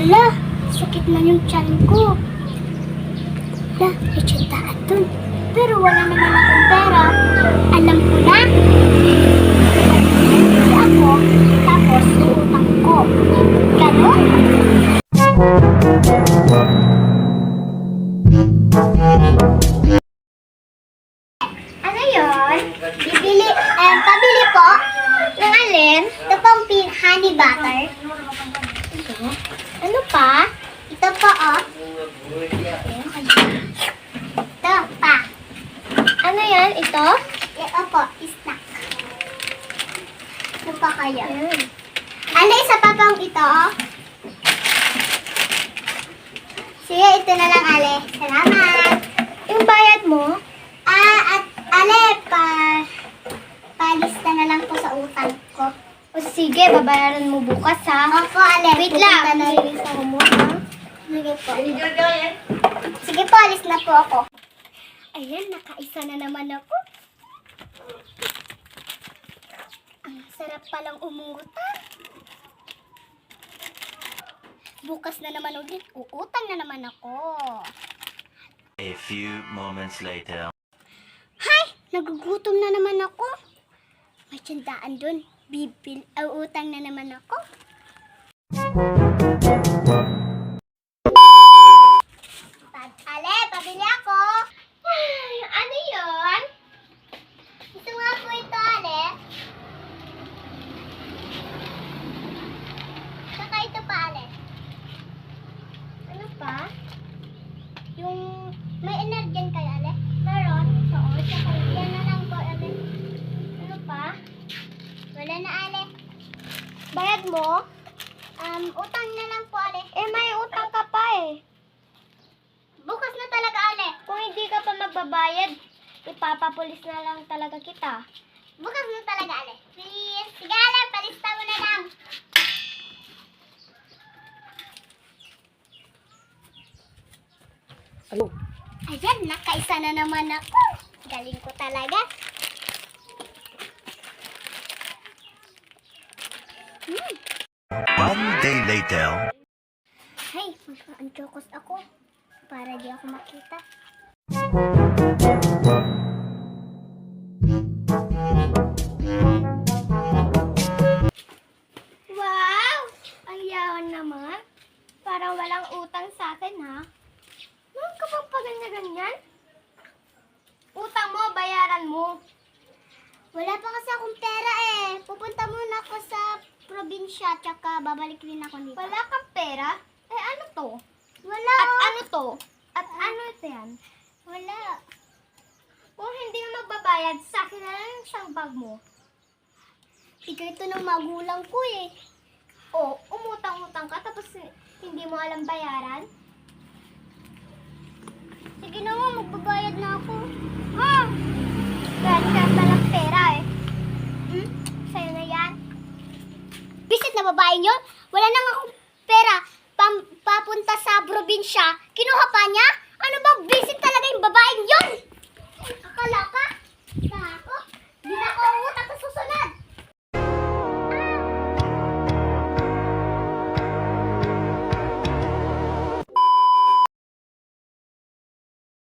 Hala, sakit na yung tiyan ko. Hala, may tiyandaan dun. Pero wala naman akong pera. Alam ko na. Hindi ako, tapos utang ko. Ganon? Ano yun? Pabili po ng alin? Ito pong honey butter. Ito. Ano pa? Ito po, oh. Ito pa. Ano yan? Ito? Ito po, snack. Ito pa kaya? Ano, isa pa pang ito? Sige, ito na lang, Ale. Salamat. Yung bayad mo? At Ale, palista na lang po sa utang ko. O sige, babayaran mo bukas, ha? Opo, Ale. Wait lang. Nalilista ko mo, ha? Sige po. Sige po, alis na po ako. Ayan, nakaisa na naman ako. Ang sarap palang umutang. Bukas na naman ulit. Uutang na naman ako. A few moments later. Hay! Nagugutom na naman ako. May tiyandaan dun. Utang na naman ako. Ale, pabili ako. Ay, ano yun? Gusto nga po ito, Ale. Saka ito pa, Ale. Ano pa? Yung may energen kayo, Ale? Meron. Oo, saka yan na lang po, Ale. Ano pa? Wala na, Ale. Bayad mo? Utang na lang po, Ale. May utang ka pa eh. Bukas na talaga, Ale. Kung hindi ka pa magbabayad, ipapapulis na lang talaga kita. Bukas na talaga, Ale. Please. Sige, Ale, palista mo na lang. Ano? Ayan, nakaisa na naman ako. Galing ko talaga. One day later. Hey, mag-anchokos ako para di ako makita. Wow! Ang yawan naman. Parang walang utang sa akin, ha? Noon ka bang paganya-ganyan? Utang mo, bayaran mo. Wala pa kasi akong pera eh. Pupunta muna ako sa probinsya, tsaka babalik rin ako dito. Wala kang pera? Ano to? Wala. At ano to? At ano ito yan? Wala. Kung hindi mo magbabayad, sa akin na lang yung isang bag mo. Bigay ito ng magulang ko eh. O, umutang-utang ka tapos hindi mo alam bayaran? Sige na nga, magbabayad na ako. Gano'n ka palang pera eh. Sa'yo na yan. Bisit na babaeng yun, wala nang akong pera. Papunta sa probinsya, kinuha pa niya? Ano bang bisit talaga yung babaeng yun? Akala